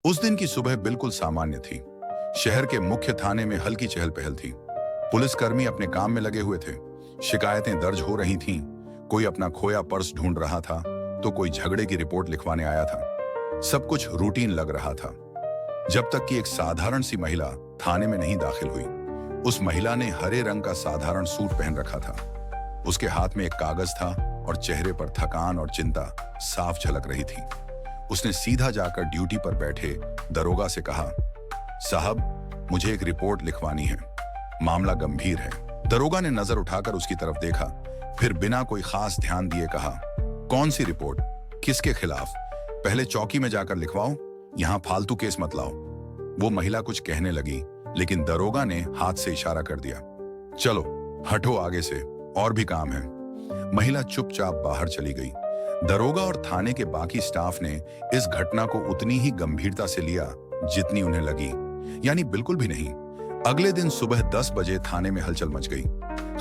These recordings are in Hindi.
उस दिन की सुबह बिल्कुल सामान्य थी। शहर के मुख्य थाने में हल्की चहल पहल थी। पुलिसकर्मी अपने काम में लगे हुए थे। शिकायतें दर्ज हो रही थीं। कोई अपना खोया पर्स ढूंढ रहा था तो कोई झगड़े की रिपोर्ट लिखवाने आया था। सब कुछ रूटीन लग रहा था, जब तक कि एक साधारण सी महिला थाने में नहीं दाखिल हुई। उस महिला ने हरे रंग का साधारण सूट पहन रखा था। उसके हाथ में एक कागज था और चेहरे पर थकान और चिंता साफ झलक रही थी। उसने सीधा जाकर ड्यूटी पर बैठे दरोगा से कहा, साहब, मुझे एक रिपोर्ट लिखवानी है, मामला गंभीर है। दरोगा ने नजर उठाकर उसकी तरफ देखा, फिर बिना कोई खास ध्यान दिए कहा, कौन सी रिपोर्ट, किसके खिलाफ? पहले चौकी में जाकर लिखवाओ, यहाँ फालतू केस मत लाओ। वो महिला कुछ कहने लगी, लेकिन दरोगा ने हाथ से इशारा कर दिया, चलो हटो आगे से, और भी काम है। महिला चुपचाप बाहर चली गई। दरोगा और थाने के बाकी स्टाफ ने इस घटना को उतनी ही गंभीरता से लिया जितनी उन्हें लगी, यानी बिल्कुल भी नहीं। अगले दिन सुबह 10 बजे थाने में हलचल मच गई।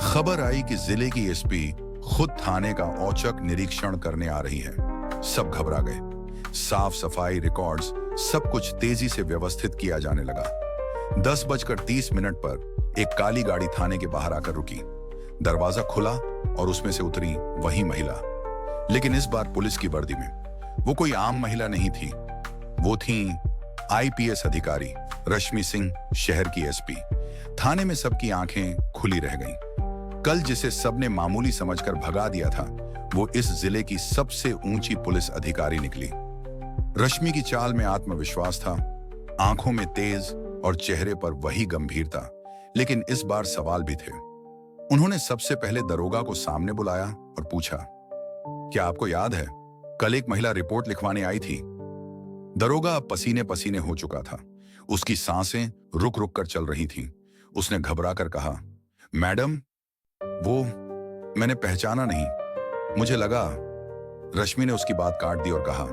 खबर आई कि जिले की एसपी खुद थाने का औचक निरीक्षण करने आ रही है। सब घबरा गए। साफ सफाई, रिकॉर्ड्स, सब कुछ तेजी से व्यवस्थित किया जाने लगा। 10:30 पर एक काली गाड़ी थाने के बाहर आकर रुकी। दरवाजा खुला और उसमें से उतरी वही महिला, लेकिन इस बार पुलिस की वर्दी में। वो कोई आम महिला नहीं थी, वो थी आईपीएस अधिकारी रश्मि सिंह, शहर की एसपी। थाने में सबकी आंखें खुली रह गईं। कल जिसे सबने मामूली समझकर भगा दिया था, वो इस जिले की सबसे ऊंची पुलिस अधिकारी निकली। रश्मि की चाल में आत्मविश्वास था, आंखों में तेज और चेहरे पर वही गंभीरता, लेकिन इस बार सवाल भी थे। उन्होंने सबसे पहले दरोगा को सामने बुलाया और पूछा, क्या आपको याद है, कल एक महिला रिपोर्ट लिखवाने आई थी? दरोगा अब पसीने पसीने हो चुका था। उसकी सांसें रुक रुक कर चल रही थीं। उसने घबरा कर कहा, मैडम, वो मैंने पहचाना नहीं, मुझे लगा। रश्मि ने उसकी बात काट दी और कहा,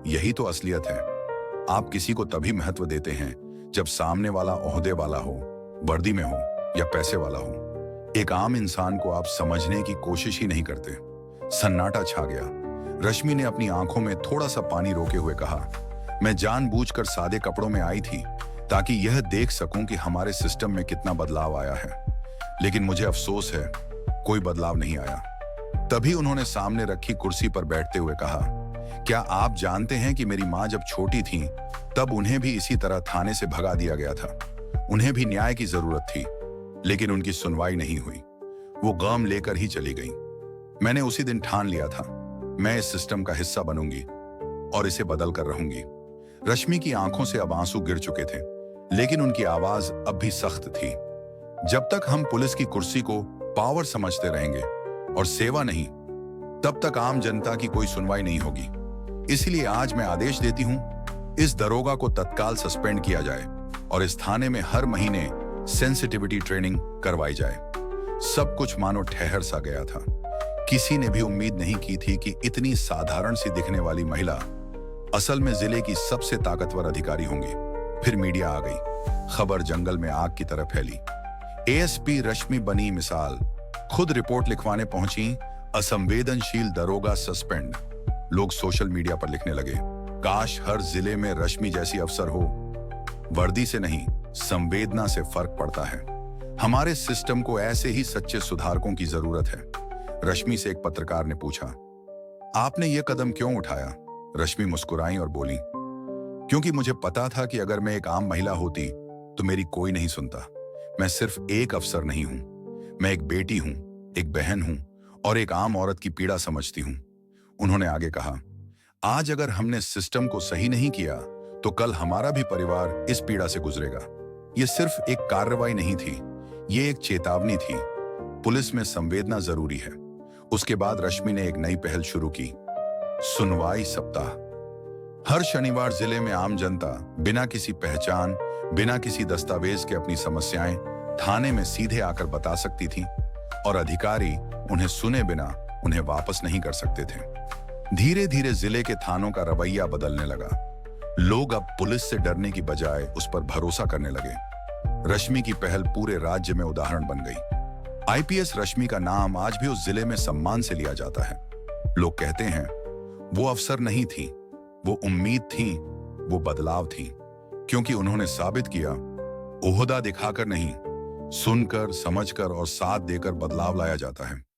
यही तो असलियत है। आप किसी को तभी महत्व देते हैं जब सामने वाला ओहदे वाला हो, वर्दी में हो या पैसे वाला हो। एक आम इंसान को आप समझने की कोशिश ही नहीं करते। सन्नाटा छा गया। रश्मि ने अपनी आंखों में थोड़ा सा पानी रोके हुए कहा, मैं जानबूझकर सादे कपड़ों में आई थी ताकि यह देख सकूं कि हमारे सिस्टम में कितना बदलाव आया है, लेकिन मुझे अफसोस है, कोई बदलाव नहीं आया। तभी उन्होंने सामने रखी कुर्सी पर बैठते हुए कहा, क्या आप जानते हैं कि मेरी माँ जब छोटी थी तब उन्हें भी इसी तरह थाने से भगा दिया गया था। उन्हें भी न्याय की जरूरत थी, लेकिन उनकी सुनवाई नहीं हुई। वो गम लेकर ही चली गई। मैंने उसी दिन ठान लिया था, मैं इस सिस्टम का हिस्सा बनूंगी और इसे बदल कर रहूंगी। रश्मि की आंखों से अब आंसू गिर चुके थे, लेकिन उनकी आवाज अब भी सख्त थी। जब तक हम पुलिस की कुर्सी को पावर समझते रहेंगे और सेवा नहीं, तब तक आम जनता की कोई सुनवाई नहीं होगी। इसलिए आज मैं आदेश देती हूं, इस दरोगा को तत्काल सस्पेंड किया जाए और इस थाने में हर महीने सेंसिटिविटी ट्रेनिंग करवाई जाए। सब कुछ मानो ठहर सा गया था। किसी ने भी उम्मीद नहीं की थी कि इतनी साधारण सी दिखने वाली महिला असल में जिले की सबसे ताकतवर अधिकारी होंगी। फिर मीडिया आ गई। खबर जंगल में आग की तरह फैली। एएसपी रश्मि बनी मिसाल। खुद रिपोर्ट लिखवाने पहुंची, असंवेदनशील दरोगा सस्पेंड। लोग सोशल मीडिया पर लिखने लगे, काश हर जिले में रश्मि जैसी अफसर हो। वर्दी से नहीं, संवेदना से फर्क पड़ता है। हमारे सिस्टम को ऐसे ही सच्चे सुधारकों की जरूरत है। रश्मि से एक पत्रकार ने पूछा, आपने ये कदम क्यों उठाया? रश्मि मुस्कुराई और बोली, क्योंकि मुझे पता था कि अगर मैं एक आम महिला होती तो मेरी कोई नहीं सुनता। मैं सिर्फ एक अफसर नहीं हूं, मैं एक बेटी हूं, एक बहन हूं और एक आम औरत की पीड़ा समझती हूं। उन्होंने आगे कहा, आज अगर हमने सिस्टम को सही नहीं किया तो कल हमारा भी परिवार इस पीड़ा से गुजरेगा। यह सिर्फ एक कार्रवाई नहीं थी, ये एक चेतावनी थी। पुलिस में संवेदना जरूरी है। उसके बाद रश्मि ने एक नई पहल शुरू की, सुनवाई सप्ताह। हर शनिवार जिले में आम जनता बिना किसी पहचान, बिना किसी दस्तावेज के अपनी समस्याएं थाने में सीधे आकर बता सकती थी और अधिकारी उन्हें सुने बिना उन्हें वापस नहीं कर सकते थे। धीरे धीरे जिले के थानों का रवैया बदलने लगा। लोग अब पुलिस से डरने की बजाय उस पर भरोसा करने लगे। रश्मि की पहल पूरे राज्य में उदाहरण बन गई। आईपीएस रश्मि का नाम आज भी उस जिले में सम्मान से लिया जाता है। लोग कहते हैं, वो अफसर नहीं थी, वो उम्मीद थी, वो बदलाव थी, क्योंकि उन्होंने साबित किया ओहदा दिखाकर नहीं, सुनकर, समझकर और साथ देकर बदलाव लाया जाता है।